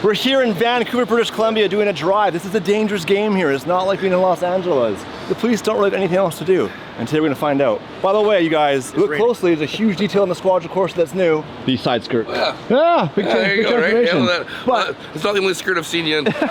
We're here in Vancouver, British Columbia doing a drive. This is a dangerous game here. It's not like being in Los Angeles. The police don't really have anything else to do. And today we're gonna find out. By the way, you guys, look closely, there's a huge detail in the Squadron course that's new. The side skirt. Yeah. Ah, big there you go, right? Yeah, but it's not the only skirt I've seen you in. Kevin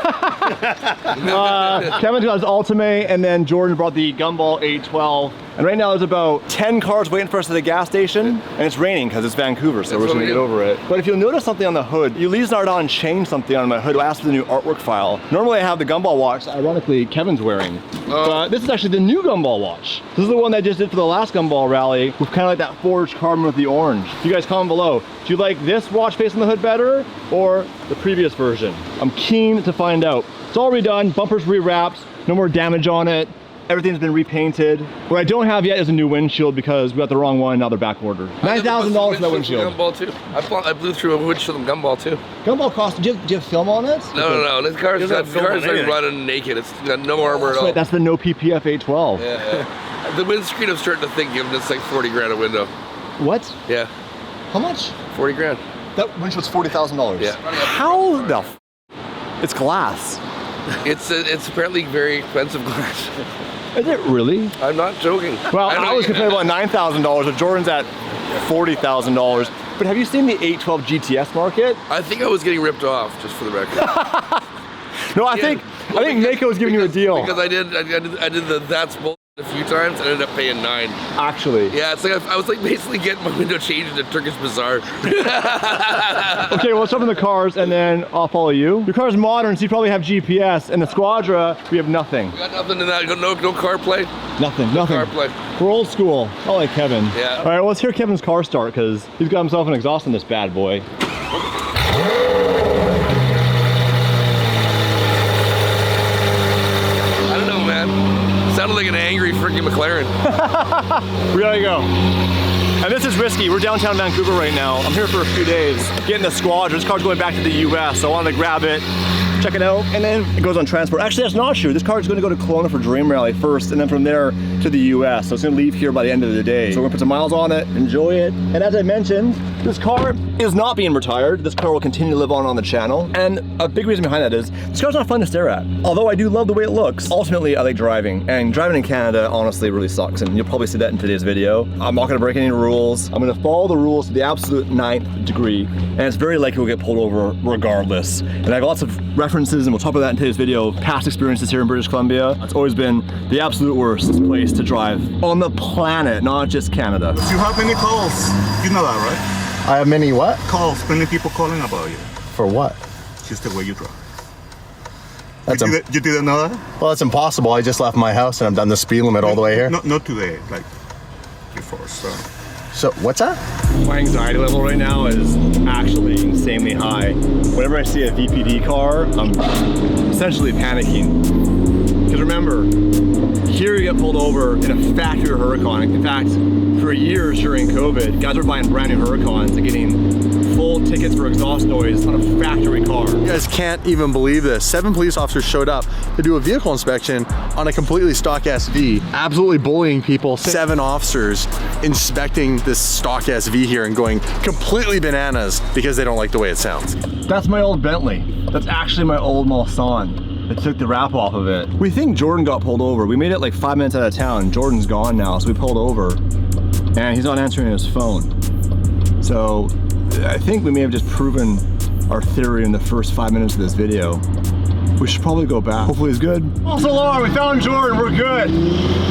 got his Ultimate, and then Jordan brought the Gumball 812. And right now there's about 10 cars waiting for us at the gas station, and it's raining because it's Vancouver, so we're just gonna get over it. But if you'll notice something on the hood, Elise Nardon changed something on my hood. I asked for the new artwork file. Normally I have the Gumball watch, ironically Kevin's wearing. But this is actually the new Gumball watch. This is the one that I just did for the last Gumball rally, with kind of like that forged carbon with the orange. You guys comment below. Do you like this watch face on the hood better, or the previous version? I'm keen to find out. It's all redone, bumpers re-wrapped, no more damage on it. Everything's been repainted. What I don't have yet is a new windshield because we got the wrong one, now they're back ordered. $9,000 for that windshield. Gumball too. I blew through a windshield in Gumball too. Gumball cost, do you have film on it? No. This car's like running naked. It's got no armor at all. That's the no PPF 812. Yeah. The windscreen, I'm starting to think it's like 40 grand a window. What? Yeah. How much? 40 grand. That windshield's $40,000. Yeah. How the f? It's glass. It's apparently very expensive glass. Is it really? I'm not joking. Well, I was complaining about $9,000, but Jordan's at $40,000. But have you seen the 812 GTS market? I think I was getting ripped off, just for the record. No, I think Mako was giving you a deal. Because I did the that's bull a few times and ended up paying $9. Actually. Yeah, it's like I was like basically getting my window changed in a Turkish bazaar. Okay, well, let's jump in the cars and then I'll follow you. Your car's modern, so you probably have GPS. And the Squadra, we have nothing. We got nothing in that. No CarPlay. Nothing. CarPlay. We're old school. I like Kevin. Yeah. All right, well, let's hear Kevin's car start because he's got himself an exhaust on this bad boy. Sounded like an angry freaking McLaren. We gotta go. And this is risky. We're downtown Vancouver right now. I'm here for a few days, getting the Squadron. This car's going back to the US, so I wanted to grab it, check it out, and then it goes on transport. Actually, that's not true. This car is going to go to Kelowna for Dream Rally first, and then from there to the US. So it's going to leave here by the end of the day. So we're going to put some miles on it, enjoy it. And as I mentioned, this car is not being retired. This car will continue to live on the channel. And a big reason behind that is this car's not fun to stare at. Although I do love the way it looks. Ultimately, I like driving. And driving in Canada, honestly, really sucks. And you'll probably see that in today's video. I'm not going to break any rules. I'm going to follow the rules to the absolute 9th degree. And it's very likely we'll get pulled over regardless. And I have lots of references, and we'll talk about that in today's video, past experiences here in British Columbia. It's always been the absolute worst place to drive on the planet, not just Canada. You have many calls, you know that, right? I have many what? Calls, many people calling about you. For what? Just the way you drive. That's you didn't know that? well, that's impossible. I just left my house and I've done the speed limit all the way here. Not today, like before, so. So, what's that? My anxiety level right now is actually insanely high. Whenever I see a VPD car, I'm essentially panicking. Because remember, here you get pulled over in a factory Huracan. In fact, for years during COVID, guys were buying brand new Huracans and getting full tickets for exhaust noise on a factory car. You guys can't even believe this. 7 police officers showed up to do a vehicle inspection on a completely stock SV, absolutely bullying people. 7 officers inspecting this stock SV here and going completely bananas because they don't like the way it sounds. That's my old Bentley. That's actually my old Mulsanne. They took the wrap off of it. We think Jordan got pulled over. We made it like 5 minutes out of town. Jordan's gone now, so we pulled over and he's not answering his phone. So I think we may have just proven our theory in the first 5 minutes of this video. We should probably go back. Hopefully he's good. False alarm, we found Jordan, we're good.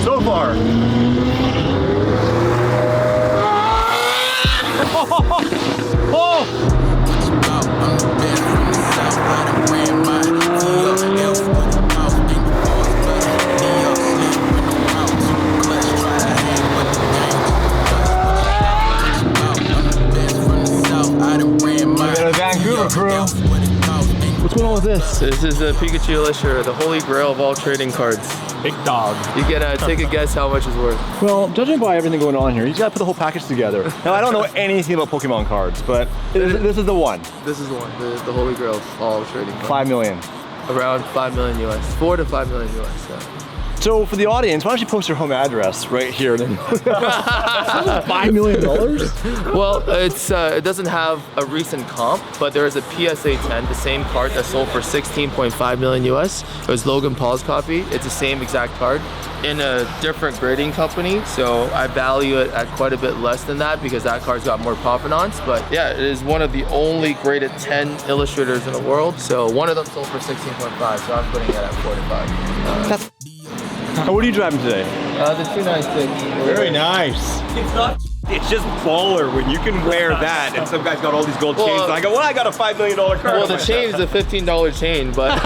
So far. Oh! Vancouver crew. What's going on with this? This is the Pikachu Elisher, the holy grail of all trading cards. Big dog. You can take a guess how much it's worth. Well, judging by everything going on here, you gotta put the whole package together. Now, I don't know anything about Pokemon cards, but this is the one. This is the one, the holy grail of all trading cards. 5 million. Around 5 million US. 4 to 5 million US. So. So for the audience, why don't you post your home address right here? Then $5 million? Well, it doesn't have a recent comp, but there is a PSA 10, the same card that sold for 16.5 million US. It was Logan Paul's copy. It's the same exact card in a different grading company, so I value it at quite a bit less than that because that card's got more provenance. But yeah, it is one of the only graded 10 illustrators in the world. So one of them sold for 16.5, so I'm putting it at 45. What are you driving today? The 296. Very nice. It's just baller when you can wear that and some guy's got all these gold chains and I go, well, I got a $5 million car. Well, the chain's a $15 chain, but...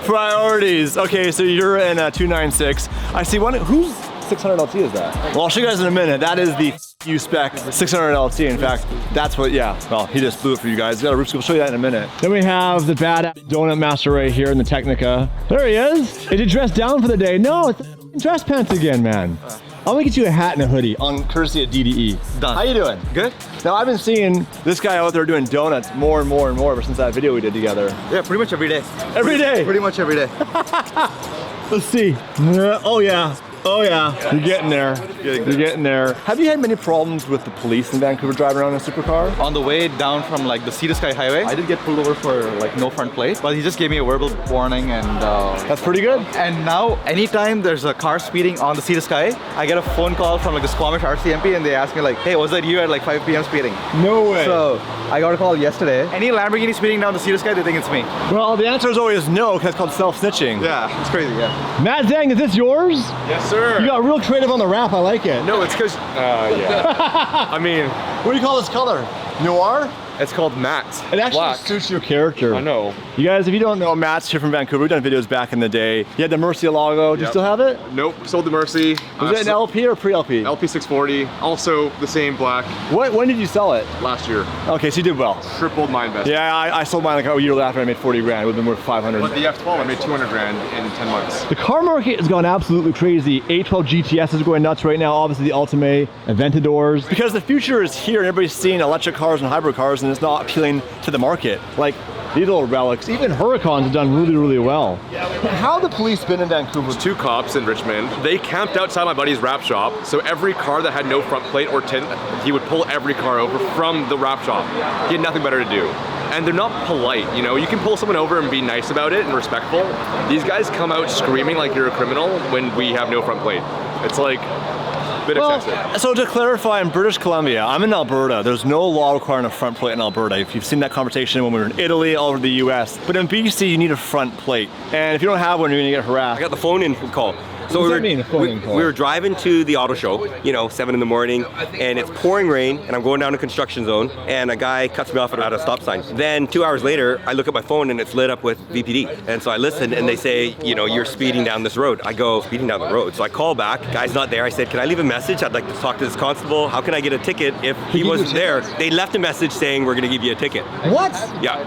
Priorities. Okay, so you're in a 296. I see one, whose 600 LT is that? Well, I'll show you guys in a minute. That is the U-Spec 600 LT. In fact, that's what, yeah, well, he just blew it for you guys. Got a roof scoop. I'll show you that in a minute. Then we have the bad donut master right here in the Technica. There he is. Is he dressed down for the day? No, it's dress pants again, man. I'm gonna get you a hat and a hoodie on courtesy at DDE. Done. How you doing? Good. Now I've been seeing this guy out there doing donuts more and more and more ever since that video we did together. Yeah, pretty much every day. Every day? Pretty much every day. Let's see. Oh yeah. Oh yeah, you're getting there. You're getting there. Have you had many problems with the police in Vancouver driving around in a supercar? On the way down from like the Sea to Sky Highway, I did get pulled over for like no front plate, but he just gave me a verbal warning and... That's pretty good. And now, anytime there's a car speeding on the Sea to Sky, I get a phone call from like the Squamish RCMP and they ask me like, hey, was that you at like 5 p.m. speeding? No way. So, I got a call yesterday. Any Lamborghini speeding down the Sea to Sky, they think it's me. Well, the answer is always no, because it's called self-snitching. Yeah, it's crazy, yeah. Matt Zhang, is this yours? Yes, sir. You got real creative on the wrap, I like it. No, it's because, yeah. I mean, what do you call this color? Noir? it's called matte. It actually black. suits your character. I know. You guys, if you don't know, Matt's here from Vancouver. We've done videos back in the day. You had the Murcielago. Do you still have it? Nope, sold the Mercy. Was it an LP or pre-LP? LP 640, also the same black. When did you sell it? Last year. Okay, so you did well. Tripled my investment. Yeah, I sold mine like a year after I made 40 grand. It would have been worth 500. But the F12, I made 200 grand in 10 months. The car market has gone absolutely crazy. A12 GTS is going nuts right now. Obviously the Ultimate, Aventadors. Because the future is here and everybody's seeing electric cars and hybrid cars and it's not appealing to the market. Like these little relics, even Huracans have done really, really well. How have the police been in Vancouver? There's 2 cops in Richmond. They camped outside my buddy's wrap shop. So every car that had no front plate or tint, he would pull every car over from the wrap shop. He had nothing better to do. And they're not polite, you know? You can pull someone over and be nice about it and respectful. These guys come out screaming like you're a criminal when we have no front plate. It's like, a bit excessive. So to clarify, in British Columbia, I'm in Alberta. There's no law requiring a front plate in Alberta. If you've seen that conversation when we were in Italy, all over the US. But in BC, you need a front plate. And if you don't have one, you're gonna get harassed. I got the phone-in call. So what does that mean, a phone-in call? We were driving to the auto show, you know, 7 in the morning, and it's pouring rain, and I'm going down a construction zone, and a guy cuts me off at a stop sign. Then 2 hours later, I look at my phone, and it's lit up with VPD. And so I listen, and they say, you know, you're speeding down this road. I go, speeding down the road. So I call back, guy's not there. I said, can I leave a message? I'd like to talk to this constable. How can I get a ticket if he wasn't there? They left a message saying, we're gonna give you a ticket. What? Yeah.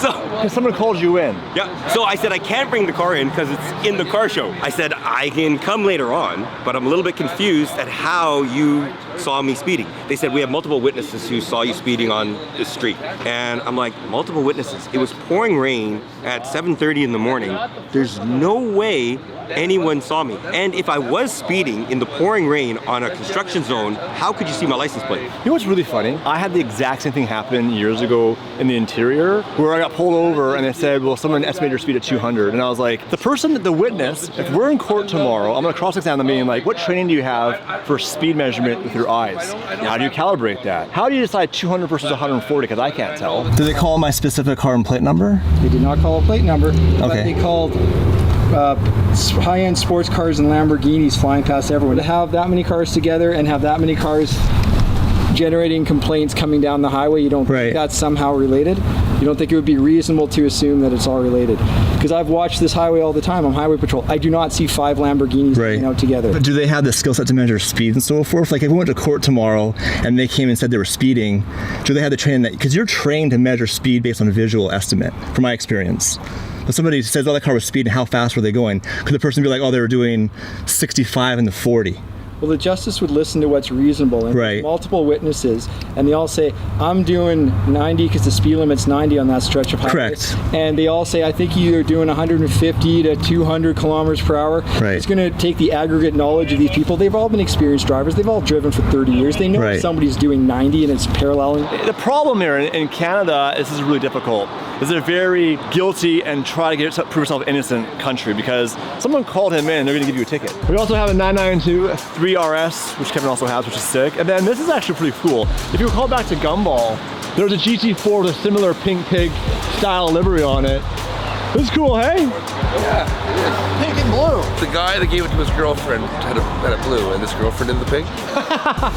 So, because someone called you in. Yeah, so I said I can't bring the car in because it's in the car show. I said I can come later on, but I'm a little bit confused at how you saw me speeding. They said we have multiple witnesses who saw you speeding on the street. And I'm like, multiple witnesses? It was pouring rain at 7:30 in the morning. There's no way anyone saw me. And if I was speeding in the pouring rain on a construction zone, how could you see my license plate? You know what's really funny? I had the exact same thing happen years ago in the interior where I got pulled over and they said, well, someone estimated your speed at 200. And I was like, the witness, if we're in court tomorrow, I'm gonna cross-examine them being like, what training do you have for speed measurement with your eyes? How do you calibrate that? How do you decide 200 versus 140? Because I can't tell. Do they call my specific car and plate number? They did not call a plate number, but they called high-end sports cars and Lamborghinis flying past everyone. To have that many cars together and have that many cars generating complaints coming down the highway, you don't think that's somehow related? You don't think it would be reasonable to assume that it's all related? Because I've watched this highway all the time. I'm highway patrol. I do not see 5 Lamborghinis hanging out together. But do they have the skill set to measure speed and so forth? Like if we went to court tomorrow and they came and said they were speeding, do they have the training that, because you're trained to measure speed based on a visual estimate, from my experience. But somebody says, oh, that car was speeding, how fast were they going? Could the person be like, oh, they were doing 65 in the 40? Well, the justice would listen to what's reasonable. And Right. there's multiple witnesses, and they all say, I'm doing 90 because the speed limit's 90 on that stretch of highway. Correct. And they all say, I think you're doing 150 to 200 kilometers per hour. Right. It's going to take the aggregate knowledge of these people. They've all been experienced drivers. They've all driven for 30 years. They know Right. if somebody's doing 90 and it's paralleling. The problem here in Canada, this is really difficult. This is a very guilty and try to prove yourself innocent country because someone called him in, they're gonna give you a ticket. We also have a 992 3RS, which Kevin also has, which is sick. And then this is actually pretty cool. If you recall back to Gumball, there's a GT4 with a similar pink pig style livery on it. This is cool, hey? Yeah, Pink and blue. the guy that gave it to his girlfriend had a blue, and his girlfriend in the pink.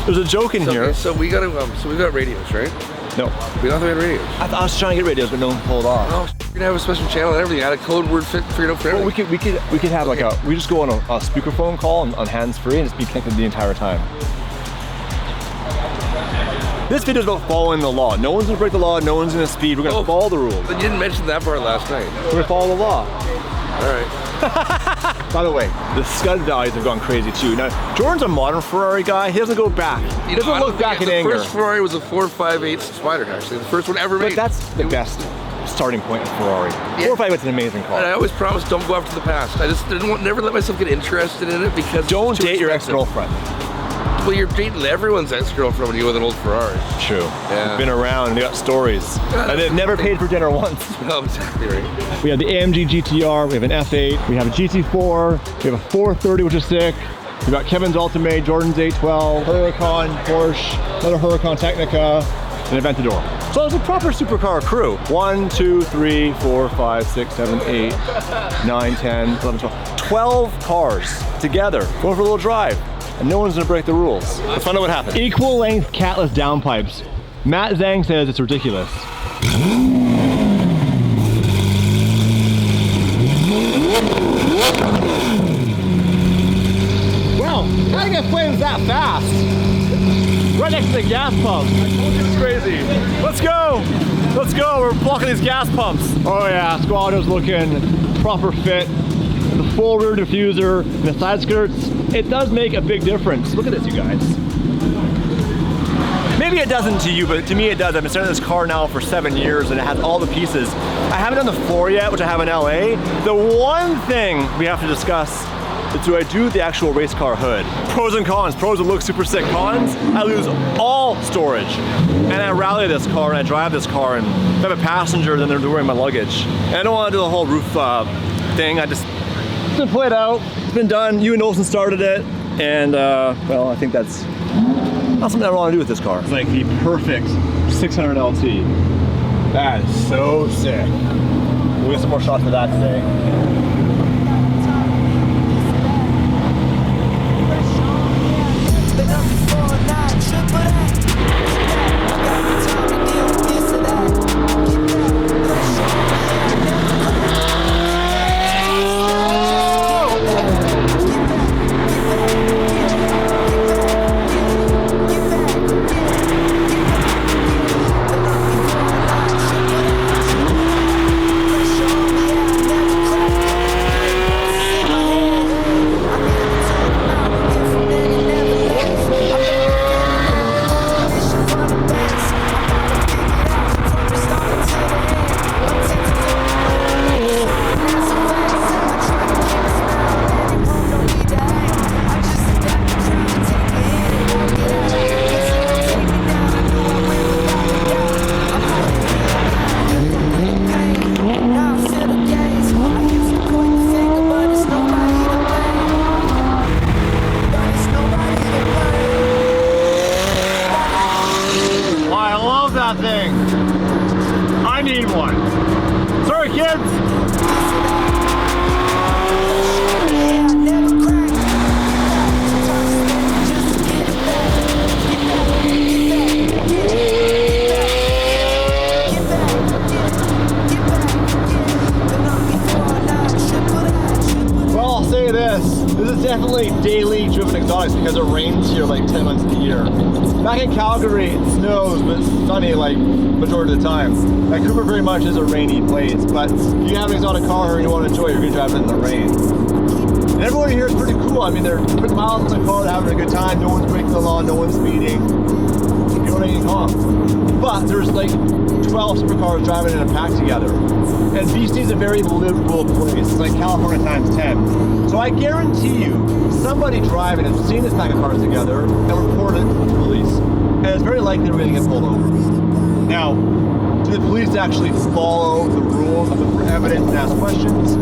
There's a joke in here. So we got so we got radios, right? No. We don't have radios. I was trying to get radios, but no one pulled off. Oh, you're gonna have a special channel and everything. I had a code word figured out for Well, everything. we could have like we just go on a speakerphone call on hands-free and just be connected the entire time. This video is about following the law. No one's gonna break the law, no one's gonna speed, we're gonna follow the rules. But you didn't mention that part last night. We're gonna follow the law. All right. By the way, the scud values have gone crazy too. Now, Jordan's a modern Ferrari guy, he doesn't go back. He doesn't look back in anger. The first Ferrari was a 458 Spider, actually. The first one ever made. But that's the best starting point in Ferrari. 458's an amazing car. And I always promise don't go after the past. I just never let myself get interested in it because don't date your ex-girlfriend. Well, you're dating everyone's ex-girlfriend when you go with an old Ferrari. True. Yeah. They've been around, they got stories. And they've never paid for dinner once. No, exactly right. We have the AMG GTR, we have an F8, we have a GT4, we have a 430, which is sick. We've got Kevin's Ultimate, Jordan's 812, Huracan, Porsche, another Huracan Technica, and Aventador. So it's a proper supercar crew. 1, 2, 3, 4, 5, 6, 7, 8, 9, 10, 11, 12. 12 cars together, going for a little drive. And no one's gonna break the rules. Let's find out what happens. Equal length catless downpipes. Matt Zhang says it's ridiculous. Wow, how do you get flames that fast? Right next to the gas pump. I told you it's crazy. Let's go. Let's go. We're blocking these gas pumps. Oh yeah, Squado's looking proper fit. The full rear diffuser and the side skirts. It does make a big difference. Look at this, you guys. Maybe it doesn't to you, but to me it does. I've been starting this car now for 7 years and it has all the pieces. I haven't done the floor yet, which I have in LA. The one thing we have to discuss is do I do the actual race car hood? Pros and cons. Pros will look super sick. Cons, I lose all storage. And I rally this car and I drive this car and if I have a passenger, then they're wearing my luggage. And I don't want to do the whole roof thing. It's been played out, it's been done. You and Olsen started it, and well, I think that's not something I want to do with this car. It's like the perfect 600 LT. That is so sick. We'll get some more shots for that today. Definitely daily driven exotics because it rains here like 10 months of the year. Back in Calgary, it snows, but it's sunny like majority of the time. Vancouver very much is a rainy place, but if you have an exotic car and you want to enjoy it, you're going to drive it in the rain. And everyone here is pretty cool. I mean, they're putting miles on the car, they're having a good time. No one's breaking the law, no one's speeding. People are getting calm. But there's like 12 supercars driving in a pack together. And BC is a very liberal place. It's like California times 10. So I guarantee you, somebody driving has seen this pack of cars together and reported it to the police. And it's very likely we're going to get pulled over. Now, do the police actually follow the rules of the evidence and ask questions?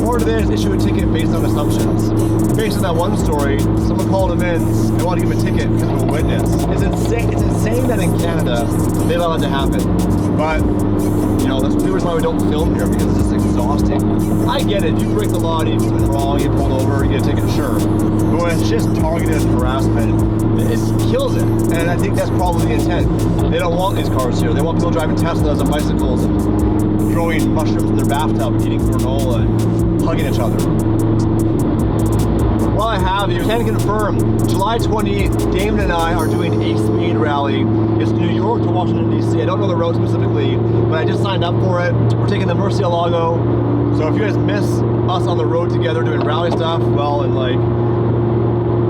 Or do they just issue a ticket based on assumptions? Based on that one story, someone called them in and wanted to give him a ticket because of a witness. It's insane that in Canada they allow that to happen. But, you know, that's the reason why we don't film here, because it's just exhausting. I get it, you break the law, you do something wrong, you get pulled over, you get a ticket, sure. But when it's just targeted harassment, it kills it. And I think that's probably the intent. They don't want these cars here. They want people driving Teslas and bicycles and throwing mushrooms in their bathtub and eating granola and hugging each other. While I have you, can confirm, July 28th, Damon and I are doing a speed rally. It's New York to Washington, D.C. I don't know the road specifically, but I just signed up for it. We're taking the Murcielago. So if you guys miss us on the road together doing rally stuff, well, in like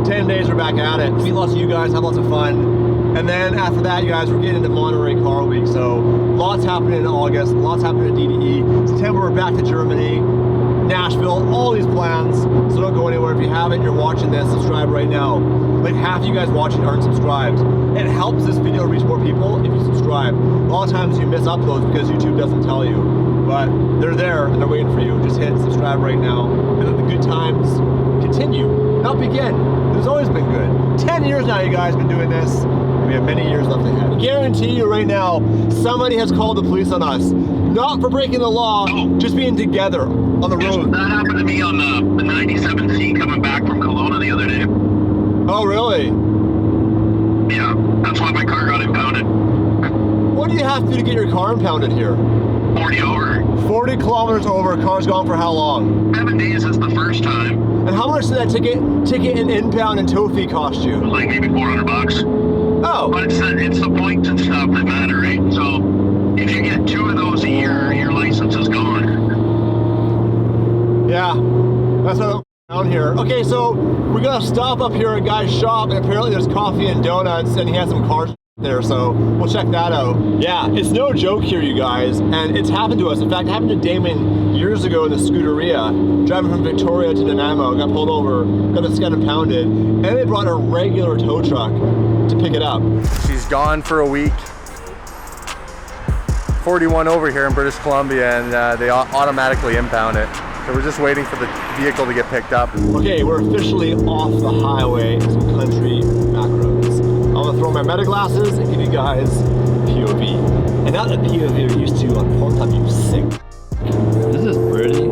10 days we're back at it. Meet lots of you guys, have lots of fun. And then after that, you guys, we're getting into Monterey Car Week. So lots happening in August, lots happening at DDE. September, we're back to Germany, Nashville, all these plans. So don't go anywhere. If you haven't, you're watching this, subscribe right now. Like half of you guys watching aren't subscribed. It helps this video reach more people if you subscribe. A lot of times you miss uploads because YouTube doesn't tell you. But they're there and they're waiting for you. Just hit subscribe right now. And let the good times continue, not begin. There's always been good. 10 years now, you guys been doing this. We have many years left ahead. I guarantee you right now, somebody has called the police on us. Not for breaking the law, just being together on the road. That happened to me on the 97C coming back from Kelowna the other day. Oh, really? Yeah, that's why my car got impounded. What do you have to do to get your car impounded here? 40 over. 40 kilometers over, car's gone for how long? 7 days is the first time. And how much did that ticket and impound and tow fee cost you? Like maybe $400. Oh. But it's the points and stuff that matter, right? So if you get 2 of those a year, your license is gone. Yeah, that's what I'm down here. Okay, so we're gonna stop up here at a guy's shop, and apparently there's coffee and donuts, and he has some cars there, so we'll check that out. Yeah, it's no joke here, you guys, and it's happened to us. In fact, it happened to Damon years ago in the Scuderia, driving from Victoria to Nanaimo, got pulled over, got his gun impounded, and they brought a regular tow truck to pick it up. She's gone for a week. 41 over here in British Columbia, and they automatically impound it. So we're just waiting for the vehicle to get picked up. Okay, we're officially off the highway to some country back roads. I'm gonna throw my meta glasses and give you guys POV. And not the POV you're used to on Pornhub, you sick. This is pretty.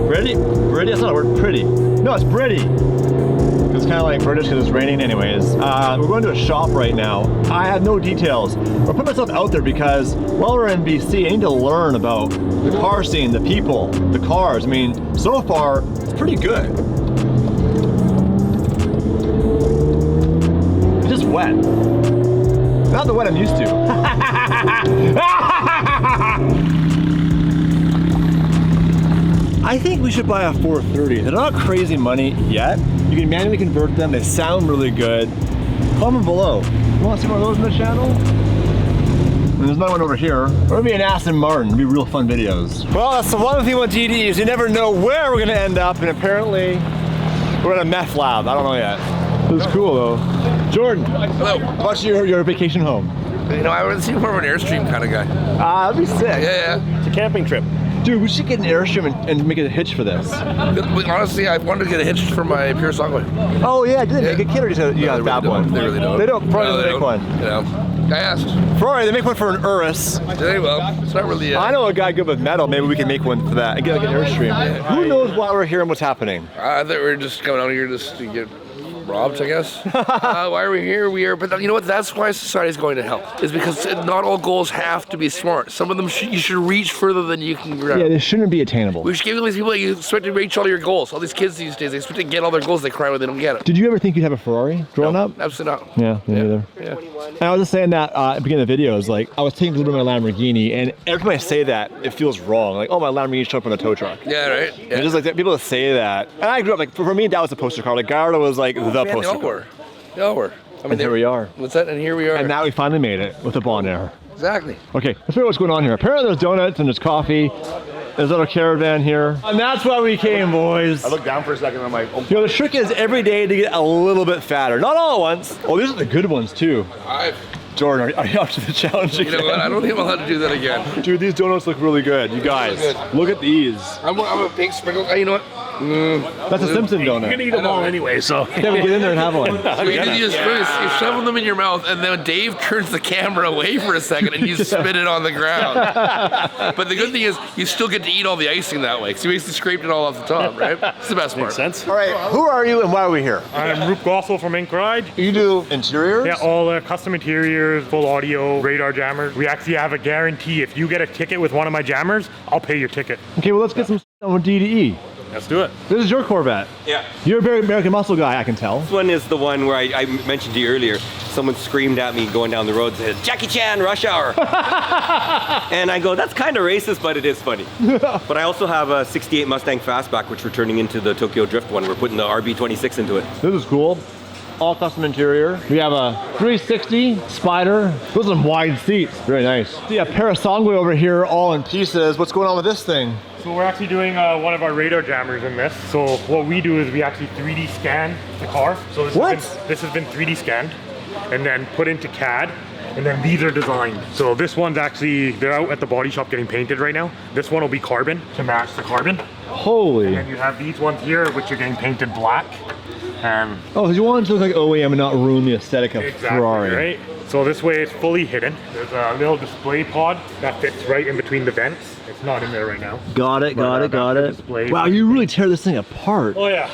Pretty? Pretty? That's not a word, pretty. No, it's pretty. It's kind of like British because it's raining anyways. We're going to a shop right now. I have no details. I'll put myself out there because while we're in BC, I need to learn about the car scene, the people, the cars. I mean, so far, it's pretty good. It's just wet. Not the wet I'm used to. I think we should buy a 430. They're not crazy money yet. You can manually convert them. They sound really good. Comment below. You want to see one of those in the channel? And there's another one over here. Or maybe an Aston Martin. It'd be real fun videos. Well, that's the one thing with GD is you never know where we're gonna end up, and apparently we're in a meth lab. I don't know yet. This is cool though. Jordan, hello. What's your vacation home? You know, I would see more of an Airstream kind of guy. That'd be sick. Yeah. It's a camping trip. Dude, we should get an Airstream and make a hitch for this. Honestly, I wanted to get a hitch for my Pure Songway. Oh yeah, did they make a kit or you got a bad one? They really don't. They don't. Probably No, they make don't. one. You know, I asked. Ferrari, they make one for an Urus. They will. It's not really. I know a guy good with metal. Maybe we can make one for that and get like an Airstream. Who knows why we're here and what's happening? I thought we were just coming out here just to get robbed, I guess. Why are we here? We are, but you know what? That's why society is going to hell. Is because not all goals have to be smart. Some of them you should reach further than you can grab. Yeah, they shouldn't be attainable. We should give all these people that you expect to reach all your goals. All these kids these days, they expect to get all their goals. They cry when they don't get it. Did you ever think you'd have a Ferrari growing up? Absolutely not. Yeah, me neither. Yeah. And I was just saying that at the beginning of the video, is like I was taking a little bit of my Lamborghini, and every time I say that, it feels wrong. Like, oh, my Lamborghini showed up on a tow truck. Yeah, right. Yeah. And just like that, people that say that, and I grew up like for me that was the poster car. Like Gallardo was like the poster car. They all were. I mean, here we are. What's that? And here we are. And now we finally made it with the Bon Air. Exactly. Okay, let's figure out what's going on here. Apparently there's donuts and there's coffee. There's a little caravan here. And that's why we came, boys. I looked down for a second and I'm like, oh. You know, the trick is every day to get a little bit fatter. Not all at once. Oh, these are the good ones too. Jordan, are you up to the challenge again? You know what? I don't think I'm allowed to do that again. Dude, these donuts look really good. You guys, look at these. I'm a big sprinkle. You know what? That's a Simpson donut. You're gonna eat them all anyway, so. Yeah, we get in there and have one. So you just shove them in your mouth, and then Dave turns the camera away for a second, and you spit it on the ground. But the good thing is, you still get to eat all the icing that way, because you basically scraped it all off the top, right? It's the best part. Makes sense. All right, who are you and why are we here? I'm Roop Gossel from Ink Ride. You do interiors? Yeah, all custom interiors, full audio, radar jammers. We actually have a guarantee. If you get a ticket with one of my jammers, I'll pay your ticket. Okay, well let's get some stuff with D to E. Let's do it. This is your Corvette. Yeah. You're a very American muscle guy, I can tell. This one is the one where I mentioned to you earlier. Someone screamed at me going down the road and said, "Jackie Chan, rush hour." And I go, that's kind of racist, but it is funny. But I also have a 68 Mustang Fastback, which we're turning into the Tokyo Drift one. We're putting the RB26 into it. This is cool. All custom interior. We have a 360 Spider. Those are some wide seats. Very nice. See a Parasangwe over here all in pieces. What's going on with this thing? So we're actually doing one of our radar jammers in this. So what we do is we actually 3D scan the car. So this has been 3D scanned and then put into CAD. And then these are designed. So this one's actually, they're out at the body shop getting painted right now. This one will be carbon to match the carbon. Holy. And then you have these ones here, which are getting painted black. Oh, you want it to look like OEM and not ruin the aesthetic of Ferrari. Right? So this way it's fully hidden. There's a little display pod that fits right in between the vents. It's not in there right now. Got it. Wow, you really tear this thing apart. Oh yeah.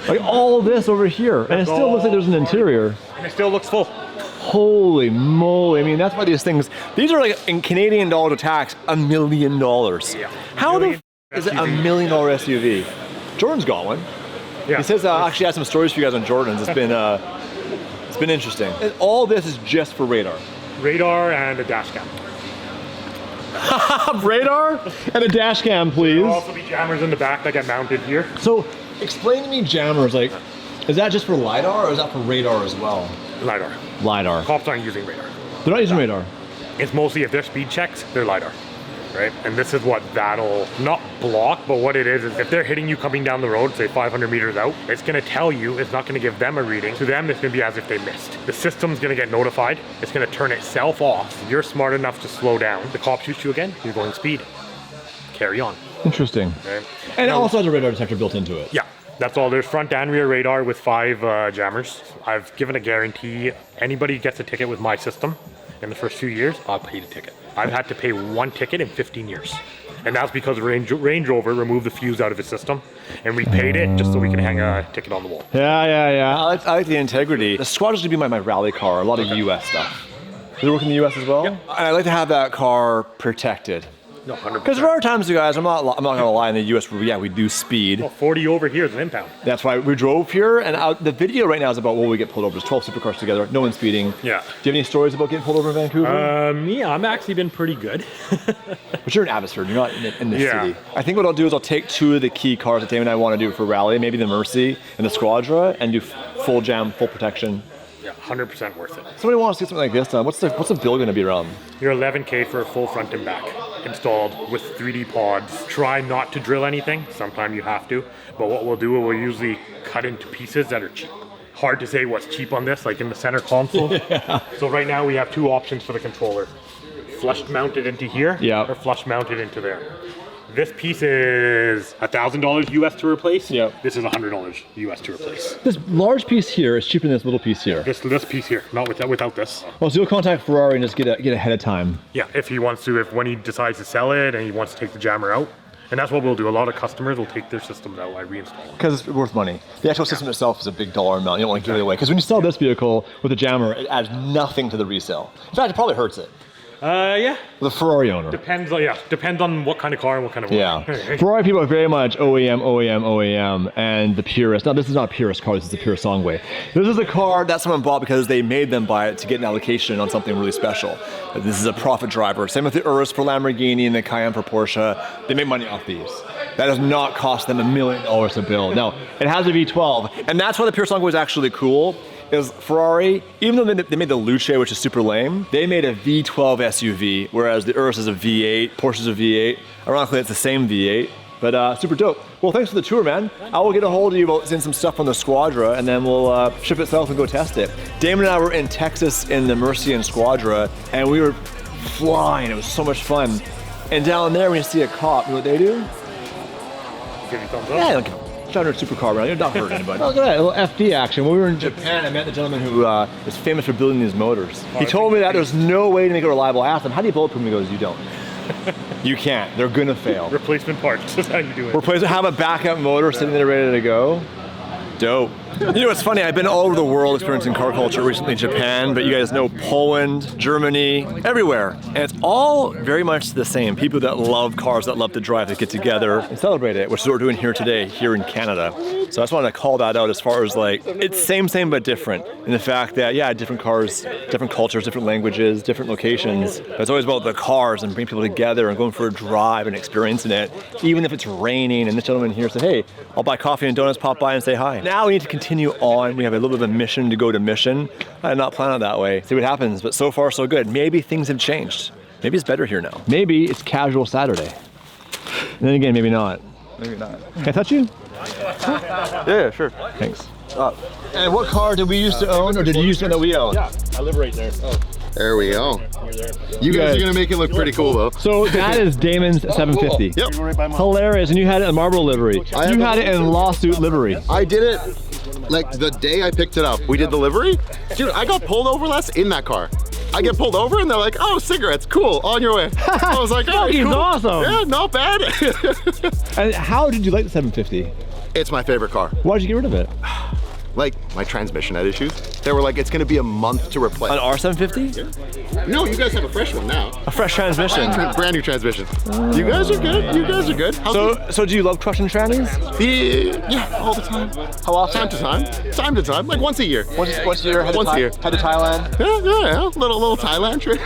Like all this over here. And it still looks like there's an interior. And it still looks full. Holy moly. I mean, that's why these things, these are like, in Canadian dollar to tax, $1 million. Yeah. How the is it $1 million SUV? Jordan's got one. Yeah. He says actually I have some stories for you guys on Jordans. It's been interesting. And all this is just for radar. Radar and a dash cam. Radar and a dash cam, please. There'll also be jammers in the back that get mounted here. So explain to me jammers, like, is that just for LiDAR or is that for radar as well? LiDAR. LiDAR. Cops aren't using radar. They're not using radar. It's mostly if they're speed checks, they're LiDAR. Right? And this is what that'll not block, but what it is if they're hitting you coming down the road, say 500 meters out, it's gonna tell you, it's not gonna give them a reading. To them, it's gonna be as if they missed. The system's gonna get notified. It's gonna turn itself off. You're smart enough to slow down. The cop shoots you again, you're going speed. Carry on. Interesting. Right? And it also has a radar detector built into it. Yeah. That's all. There's front and rear radar with 5 jammers. I've given a guarantee. Anybody gets a ticket with my system in the first 2 years, I'll pay the ticket. I've had to pay 1 ticket in 15 years. And that's because Range Rover removed the fuse out of his system. And we paid it just so we can hang a ticket on the wall. Yeah. I like the integrity. The Squadron's gonna be my rally car, a lot of US stuff. Does it work in the US as well? Yep. And I like to have that car protected. No, 100%. Because there are times, you guys, I'm not gonna lie, in the US where we do speed. Well, 40 over here is an impound. That's why we drove here, and the video right now is about we get pulled over. There's 12 supercars together, no one's speeding. Yeah. Do you have any stories about getting pulled over in Vancouver? Yeah, I've actually been pretty good. But you're in Abbotsford, you're not in the city. I think what I'll do is I'll take 2 of the key cars that Dave and I want to do for rally, maybe the Mercy and the Squadra, and do full jam, full protection. Yeah, 100% worth it. Somebody wants to get something like this done. What's the bill going to be around? You're $11K for a full front and back installed with 3D pods. Try not to drill anything. Sometimes you have to. But what we'll do, we'll usually cut into pieces that are cheap. Hard to say what's cheap on this, like in the center console. Yeah. So right now we have 2 options for the controller. Flush mounted into here, or flush mounted into there. This piece is $1,000 US to replace. Yeah. This is $100 US to replace. This large piece here is cheaper than this little piece here. This piece here, not without this. Oh, so you'll contact Ferrari and just get ahead of time. Yeah, if he wants to, when he decides to sell it and he wants to take the jammer out, And that's what we'll do. A lot of customers will take their systems out and reinstall them. Because it's worth money. The actual system itself is a big dollar amount. You don't want to give it away. Because when you sell this vehicle with a jammer, it adds nothing to the resale. In fact, it probably hurts it. Yeah. The Ferrari owner. Depends on what kind of car and what kind of work. Yeah. Ferrari people are very much OEM, and the purist. Now, this is not a purist car, this is a pure Songway. This is a car that someone bought because they made them buy it to get an allocation on something really special. This is a profit driver. Same with the Urus for Lamborghini and the Cayenne for Porsche. They make money off these. That does not cost them $1 million to build. No, it has a V12, and that's why the pure Songway is actually cool. Is Ferrari, even though they made the Luce, which is super lame, they made a V12 SUV, whereas the Urus is a V8, Porsche's a V8. Ironically, it's the same V8, but super dope. Well, thanks for the tour, man. I will get a hold of you about seeing some stuff on the Squadra, and then we'll ship it south and go test it. Damon and I were in Texas in the Mercy and Squadra, and we were flying. It was so much fun. And down there, when you see a cop, you know what they do? Give you thumbs up? Yeah, I don't give a Standard supercar around. You're not hurting anybody. Look at that, a little FD action. When we were in Japan, I met the gentleman who is famous for building these motors. He told me that there's no way to make it reliable. I asked him, how do you bulletproof? He goes, you don't. You can't. They're gonna fail. Replacement parts is how you do it. Have a backup motor sitting there ready to go. Dope. You know, it's funny, I've been all over the world experiencing car culture, recently in Japan, but you guys know Poland, Germany, everywhere. And it's all very much the same. People that love cars, that love to drive, that get together and celebrate it, which is what we're doing here today, here in Canada. So I just wanted to call that out as far as like, it's same but different. In the fact that, yeah, different cars, different cultures, different languages, different locations. But it's always about the cars and bringing people together and going for a drive and experiencing it, even if it's raining. And this gentleman here said, hey, I'll buy coffee and donuts, pop by and say hi. Now we need to continue on. We have a little bit of a mission to go to mission. I did not plan it that way. See what happens, but so far so good. Maybe things have changed. Maybe it's better here now. Maybe it's casual Saturday. And then again, maybe not. Maybe not. Can I touch you? Yeah, sure. Thanks. And what car did we used to own, or did you used to own that we own? Yeah, I live right there. Oh. There we go. You guys are gonna make it look pretty cool though. So that is Damon's 750. Yep. Hilarious, and you had it in Marlboro livery. You had it in lawsuit livery. I did it like the day I picked it up. We did the livery. Dude, I got pulled over last in that car. I get pulled over and they're like, oh, cigarettes, cool, on your way. I was like, oh, he's cool. Awesome. Yeah, not bad. And how did you like the 750? It's my favorite car. Why did you get rid of it? Like, my transmission had issues. They were like, it's gonna be a month to replace. An R750? Yeah. No, you guys have a fresh one now. A fresh transmission. Brand new transmission. You guys are good, you guys are good. So do you love crushing trannies? Yeah, all the time. How often? Time to time. Time to time, like once a year. Once a year? Once a year. Head to Thailand? Yeah, little Thailand trip.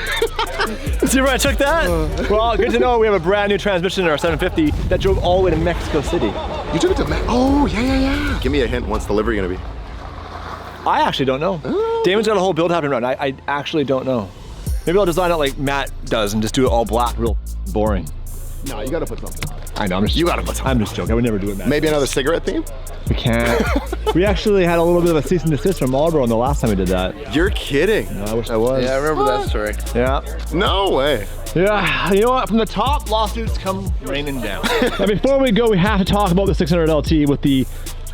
See where I took that? Well, good to know we have a brand new transmission in our 750 that drove all the way to Mexico City. You took it to Oh, yeah. Give me a hint, what's the livery gonna be? I actually don't know. Damon's got a whole build happening right now. I actually don't know. Maybe I'll design it like Matt does and just do it all black, real boring. No, you gotta put something. I know, I'm just joking. I would never do it, Matt. Maybe another cigarette theme? We can't. We actually had a little bit of a cease and desist from Marlboro the last time we did that. You're kidding. No, I wish I was. Yeah, I remember that story. Yeah. No way. Yeah, you know what? From the top, lawsuits come raining down. Now, before we go, we have to talk about the 600 LT with the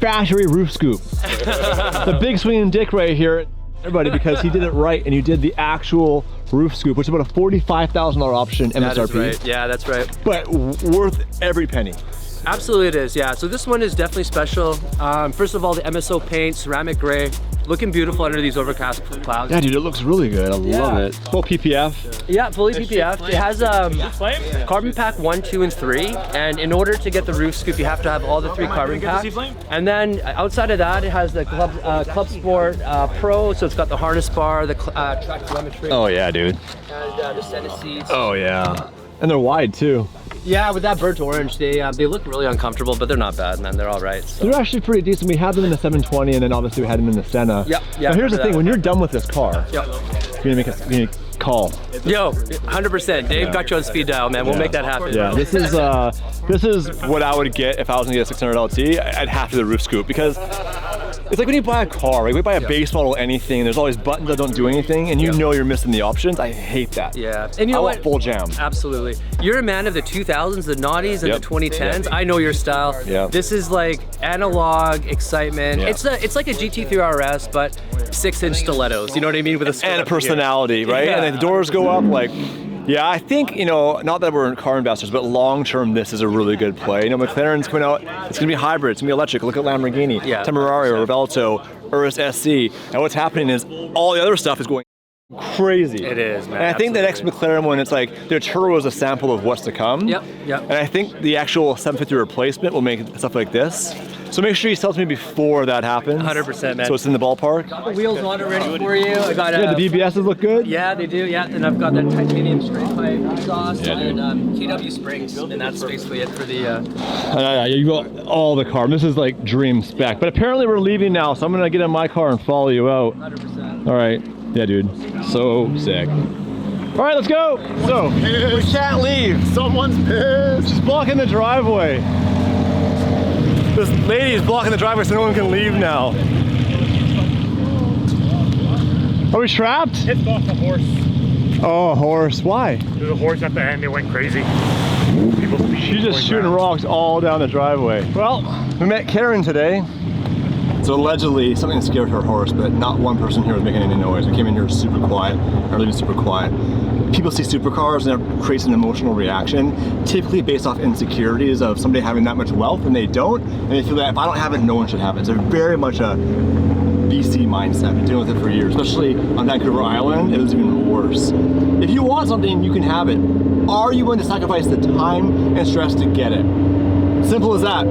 factory roof scoop. The big swinging dick right here, everybody, because he did it right, and you did the actual roof scoop, which is about a $45,000 option MSRP. That is right. Yeah, that's right. But worth every penny. Absolutely it is, yeah. So this one is definitely special. First of all, the MSO paint, ceramic gray, looking beautiful under these overcast clouds. Yeah, dude, it looks really good. I love it. Full PPF. Yeah, fully PPF. It has carbon pack 1, 2, and 3. And in order to get the roof scoop, you have to have all the 3 carbon packs. And then outside of that, it has the Club Sport Pro. So it's got the harness bar, the track telemetry. Oh yeah, dude. And the center seats. Oh yeah. And they're wide too. Yeah, with that burnt orange, they look really uncomfortable, but they're not bad, man. They're all right. So. They're actually pretty decent. We had them in the 720, and then obviously we had them in the Senna. Yep. Now here's the thing: when you're done with this car, you're gonna make a call. Yo, 100%. Dave got you on speed dial, man. We'll make that happen. Yeah, this is what I would get if I was gonna get a 600 LT. I'd have to do the roof scoop because it's like when you buy a car, right? We buy a base model anything, there's always buttons that don't do anything, and you know you're missing the options. I hate that. Yeah. And you know what? I want full jam. Absolutely. You're a man of the 2000s, the noughties, and the 2010s. I know your style. Yeah. This is like analog excitement. Yeah. It's like a GT3 RS, but 6-inch stilettos. You know what I mean? With a and a personality, right? Yeah. And then the doors go up like Yeah, I think, you know, not that we're car investors, but long term, this is a really good play. You know, McLaren's coming out, it's going to be hybrid, it's going to be electric. Look at Lamborghini, Temerario, Revelto, Urus SC. And what's happening is all the other stuff is going crazy. It is, man. And I think the next McLaren one, it's like their turbo is a sample of what's to come. Yep. And I think the actual 750 replacement will make stuff like this. So make sure you tell me before that happens. 100%, man. So it's in the ballpark. Got the wheels on it ready for you. I got the BBSs look good? Yeah, they do, yeah. And I've got that titanium straight pipe exhaust and KW springs. And that's basically it for the... You got all the car. This is like dream spec. But apparently we're leaving now, so I'm going to get in my car and follow you out. 100%. All right. Yeah, dude. So sick. All right, let's go. So, we can't leave. Someone's pissed. She's blocking the driveway. This lady is blocking the driveway so no one can leave now. Are we trapped? Hit off a horse. Oh, a horse. Why? There's a horse at the end. It went crazy. She's just shooting rocks all down the driveway. Well, we met Karen today. So allegedly something scared her horse, but not one person here was making any noise. We came in here super quiet, or leaving super quiet. People see supercars and it creates an emotional reaction, typically based off insecurities of somebody having that much wealth and they don't, and they feel that if I don't have it, no one should have it. It's very much a BC mindset. I've been dealing with it for years, especially on Vancouver Island. It was even worse. If you want something, you can have it. Are you willing to sacrifice the time and stress to get it? Simple as that.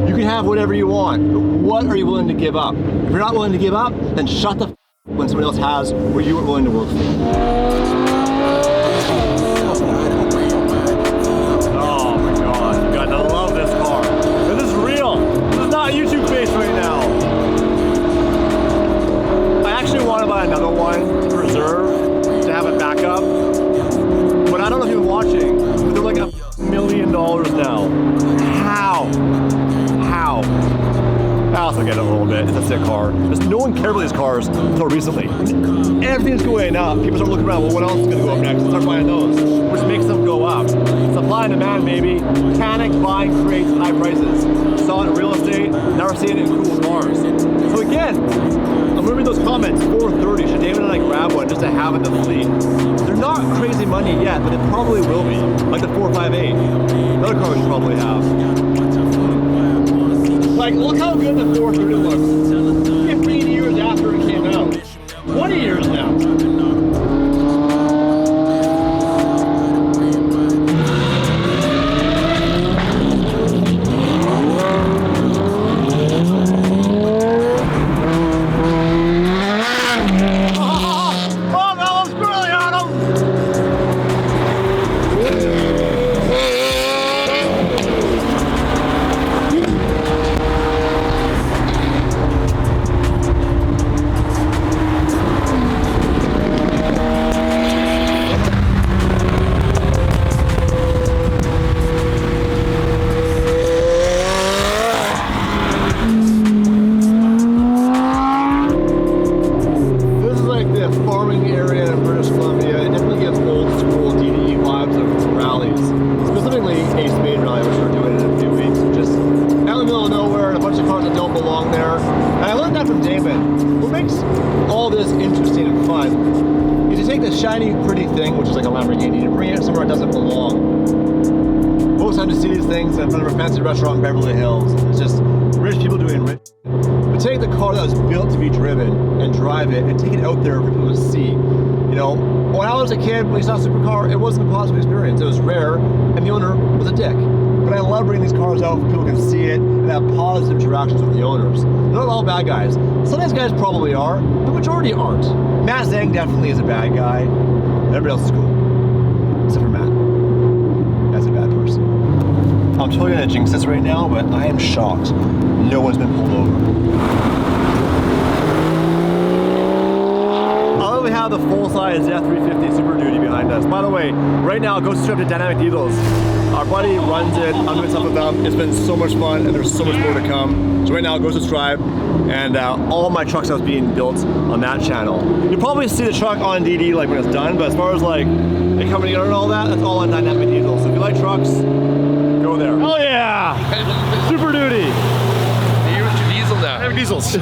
You can have whatever you want, but what are you willing to give up? If you're not willing to give up, then shut the f when somebody else has what you were willing to work for. Oh my God, you guys, I love this car. This is real. This is not YouTube face right now. I actually want to buy another one to preserve, to have a backup. But I don't know if you've been watching, but they're like $1 million now. How? I also get it a little bit. It's a sick car. Just no one cared about these cars until recently. Everything's going up. People start looking around, well, what else is going to go up next? Start buying those, which makes them go up. Supply and demand, maybe. Panic buying creates high prices. Saw it in real estate, now we're seeing it in cool cars. So again, I'm reading those comments, 430, should David and I grab one just to have in the fleet? They're not crazy money yet, but it probably will be. Like the 458. Another car we should probably have. Like, look how good the 430 looks. 15 years after it came out. 20 years now. Shiny, pretty thing, which is like a Lamborghini, and bring it somewhere it doesn't belong. Most times you see these things in front of a fancy restaurant in Beverly Hills. It's just rich people doing rich. But take the car that was built to be driven and drive it and take it out there for people to see. You know, when I was a kid, when we saw a supercar, it wasn't a positive experience. It was rare, and the owner was a dick. But I love bringing these cars out so people can see it and have positive interactions with the owners. They're not all bad guys. Some of these guys probably are, but the majority aren't. Matt Zhang definitely is a bad guy. Everybody else is cool. Except for Matt. That's a bad person. I'm totally gonna jinx this right now, but I am shocked. No one's been pulled over. We have the full-size F350 Super Duty behind us. By the way, right now, Ghost Trip to Dynamic Diesels. Our buddy runs it. I'm doing stuff with them. It's been so much fun, and there's so much more to come. So right now, go subscribe, and all my truck stuff's being built on that channel. You'll probably see the truck on DD like when it's done, but as far as like it coming together and all that, that's all on Dynamic Diesel. So if you like trucks, go there. Oh yeah! Super Duty. You're with your diesel now. Diesel. It's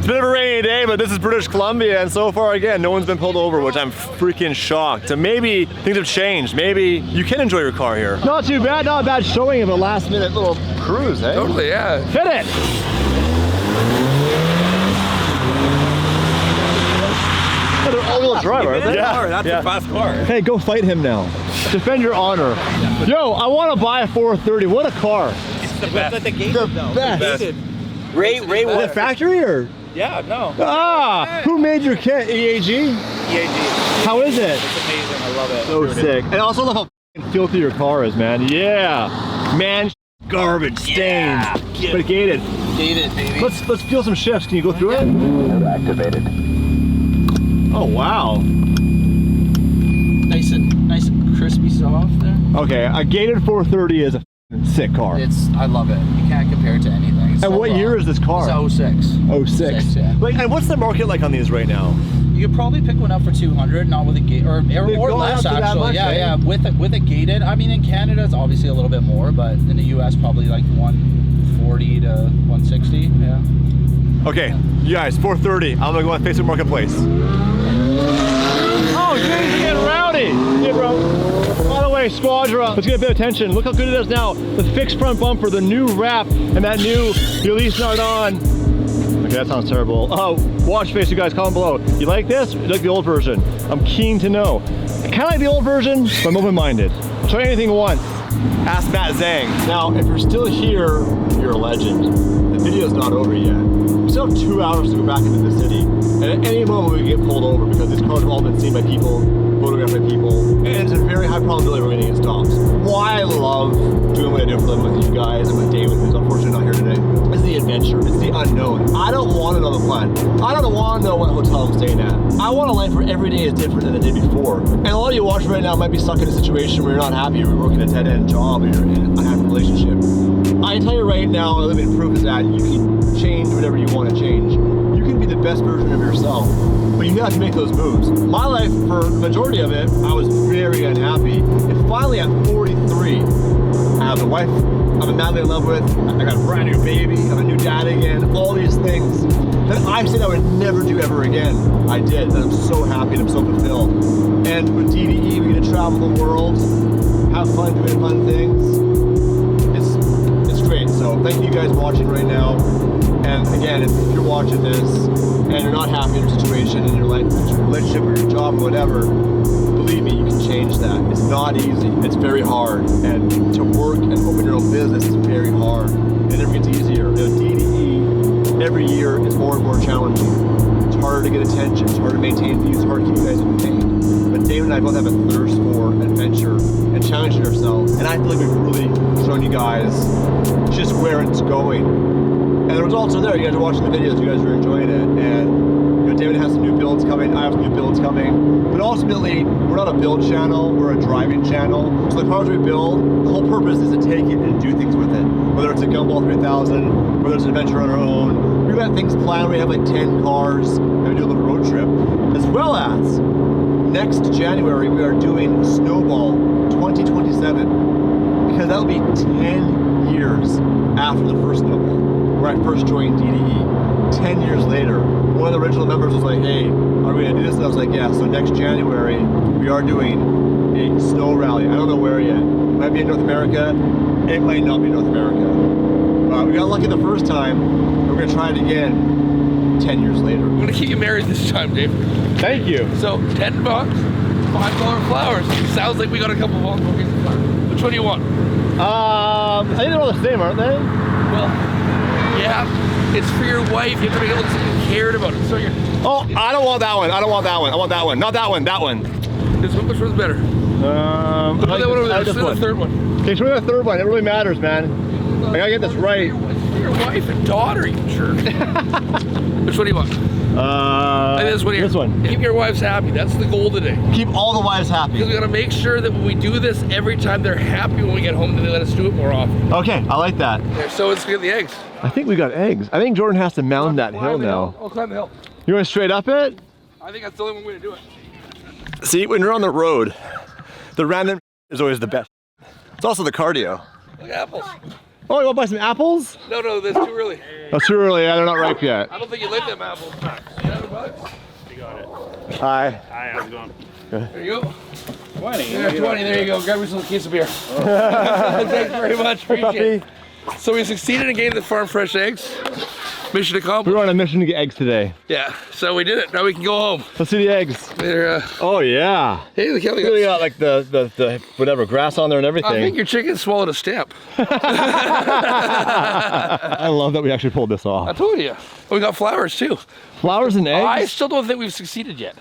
a bit of a rainy day, but this is British Columbia, and so far, again, no one's been pulled over, which I'm freaking shocked. So maybe things have changed. Maybe you can enjoy your car here. Not too bad, not a bad showing of a last minute little cruise, eh? Totally, yeah. Hit it! Oh, they're all-wheel drive, aren't they? Yeah, that's a fast car. Hey, go fight him now. Defend your honor. Yo, I want to buy a 430. What a car. It's the best. The best. Ray Is it factory or? Yeah, no. Ah, who made your kit? EAG? EAG. How is it? It's amazing. I love it. So sick. And I also love how f***ing filthy your car is, man. Yeah. Man, garbage, stained, but gated. Gated, baby. Let's feel some shifts. Can you go through it? Activated. Oh, wow. Nice and crispy soft there. Okay, a gated 430 is a sick car. I love it. You can't compare it to anything. And what year is this car? It's 06. 06. Yeah. Like, and what's the market like on these right now? You could probably pick one up for 200, not with a gate, or less actually. Yeah. With a gated. I mean, in Canada it's obviously a little bit more, but in the U.S. probably like 140 to 160. Yeah. Okay, you guys, 430. I'm gonna go on Facebook Marketplace. Oh, geez, you're getting rowdy. Yeah, bro. By the way, Squadra, let's get a bit of attention. Look how good it is now. The fixed front bumper, the new wrap, and that new Release Not On. Okay, that sounds terrible. Oh, watch face, you guys, comment below. You like this? You like the old version? I'm keen to know. I kind of like the old version, but I'm open-minded. I'll try anything once. Ask Matt Zhang. Now, if you're still here, you're a legend. The video's not over yet. We still have 2 hours to go back into the city. And at any moment we get pulled over because these cars have all been seen by people, photographed by people, and it's a very high probability we're gonna get stopped. Why I love doing what I do for them with you guys and with David, who's unfortunately not here today, is the adventure. It's the unknown. I don't want to know the plan. I don't want to know what hotel I'm staying at. I want a life where every day is different than the day before. And a lot of you watching right now might be stuck in a situation where you're not happy, you're working a dead-end job, or you're in an unhappy relationship. I can tell you right now, the living proof is that you can change whatever you want to change. You can be the best version of yourself, but you have to make those moves. My life, for the majority of it, I was very unhappy. And finally at 43, I have a wife I'm madly in love with, I got a brand new baby, I'm a new dad again, all these things that I said I would never do ever again. I did, and I'm so happy and I'm so fulfilled. And with DDE, we get to travel the world, have fun doing fun things. It's great. So thank you guys watching right now. And again, if you're watching this and you're not happy in your situation, in your life, in your relationship or your job or whatever, believe me, you can change that. It's not easy. It's very hard. And to work and open your own business is very hard. It never gets easier. You know, DDE every year is more and more challenging. It's harder to get attention. It's harder to maintain views. It's harder to keep you guys entertained. But David and I both have a thirst for adventure and challenging ourselves. And I feel like we've really shown you guys just where it's going. And the results are there. You guys are watching the videos. You guys are enjoying it. And you know, David has some new builds coming. I have some new builds coming. But ultimately, we're not a build channel. We're a driving channel. So the cars we build, the whole purpose is to take it and do things with it. Whether it's a Gumball 3000, whether it's an adventure on our own. We've got things planned. We have like 10 cars and we do a little road trip. As well as next January, we are doing Snowball 2027. Because that'll be 10 years after the first Snowball, where I first joined DDE. 10 years later, one of the original members was like, hey, are we gonna do this? And I was like, yeah, so next January, we are doing a snow rally. I don't know where yet. It might be in North America, it might not be North America. We got lucky the first time, and we're gonna try it again 10 years later. I'm gonna keep you married this time, Dave. Thank you. So, $10, $5 flowers. Sounds like we got a couple of bouquets of flowers. Which one do you want? I think they're all the same, aren't they? Well, yeah, it's for your wife. You have to make it look like you cared about it. So you're. Oh, I don't want that one. I don't want that one. I want that one. Not that one. That one. This one, which one's better? I like that one over there. this Let's do one. the third one. Okay, show me the third one. It really matters, man. I gotta get this right. For your wife and daughter, you jerk. Which one do you want? And this one here. This one. Keep your wives happy. That's the goal today. Keep all the wives happy. Because we gotta make sure that when we do this, every time they're happy when we get home, that they let us do it more often. Okay, I like that. There, so let's get the eggs. I think we got eggs. I think Jordan has to mound that hill now. I'll climb the hill. You want to straight up it? I think that's the only one way to do it. See, when you're on the road, the random is always the best. It's also the cardio. Look at apples. Oh, you want to buy some apples? No, that's too early. That's too early. Yeah, they're not ripe yet. I don't think you like them apples. $7? You got it. Hi. Hi, how's it going? There you go. 20. Yeah, 20. There you go. Grab yourself a case of beer. Thanks very much. Appreciate it. So we succeeded in getting the farm fresh eggs. Mission accomplished. We were on a mission to get eggs today. Yeah, so we did it. Now we can go home. Let's see the eggs. They're, oh yeah. Hey, look how they got like the whatever grass on there and everything. I think your chicken swallowed a stamp. I love that we actually pulled this off. I told you. We got flowers too. Flowers and eggs? I still don't think we've succeeded yet.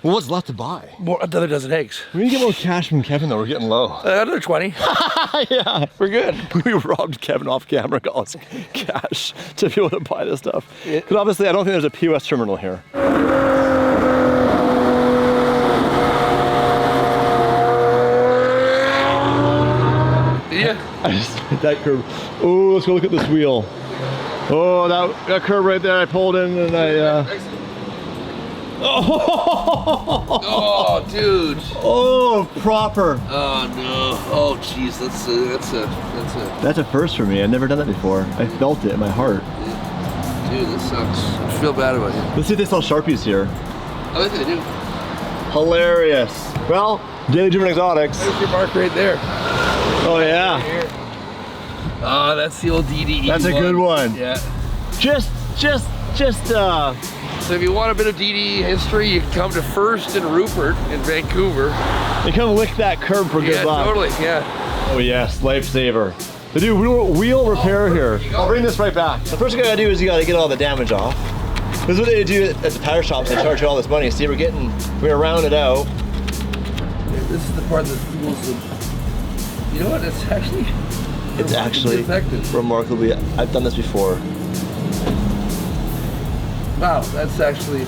Well, what's left to buy? More, another dozen eggs. We need to get more cash from Kevin though, we're getting low. Another 20. Yeah. We're good. We robbed Kevin off camera, got us cash to be able to buy this stuff. Because obviously I don't think there's a POS terminal here. Yeah. I just hit that curb. Oh, let's go look at this wheel. Oh, that curb right there I pulled in and I Oh, dude. Oh, proper. Oh no. Oh, jeez. That's a first for me. I've never done that before. I felt it in my heart. Dude, this sucks. I feel bad about you. Let's see if they sell Sharpies here. I think they do. Hilarious. Well, Daily Driven Exotics. There's your mark right there. Oh yeah. Oh, that's the old DDE. That's a good one. Yeah. Just. So if you want a bit of DDE history, you can come to First and Rupert in Vancouver. And come lick that curb for good luck. Yeah, totally, yeah. Oh yes, lifesaver. They do wheel repair here. I'll bring this right back. The first thing I gotta do is you gotta get all the damage off. This is what they do at the tire shops. They charge you all this money. See, we're round it out. This is the part that feels you know what, it's actually effective. Remarkably, I've done this before. Wow, that's actually...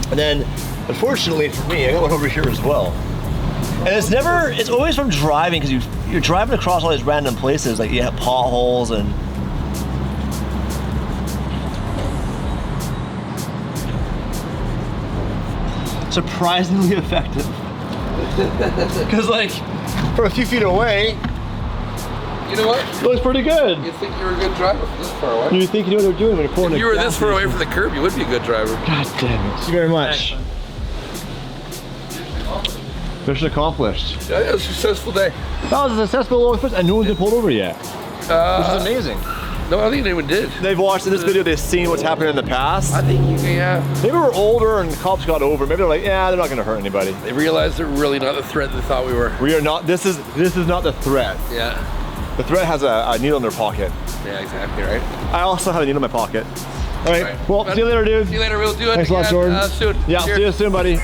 And then, unfortunately for me, I got one over here as well. And it's always from driving, because you're driving across all these random places, like you have potholes and... Surprisingly effective. Because like, from a few feet away, you know what? It looks pretty good. You think you're a good driver from this far away? You think you know what they're doing when you're pulling If you were this far away from the curb, you would be a good driver. God damn it. Thank you very much. Mission accomplished. Yeah, it was a successful day. That was a successful little first, and no one's been pulled over yet. Which is amazing. No, I don't think anyone did. They've watched in this video, they've seen what's happened in the past. I think yeah. Maybe we're older and the cops got over. Maybe they're like, yeah, they're not gonna hurt anybody. They realized they're really not the threat they thought we were. We are not, this is not the threat. Yeah. The threat has a needle in their pocket. Yeah, exactly, right? I also have a needle in my pocket. All right, well, see you later, dude. See you later, we'll do it Thanks a lot, again, Jordan. soon. Yeah, Cheers. see you soon, buddy.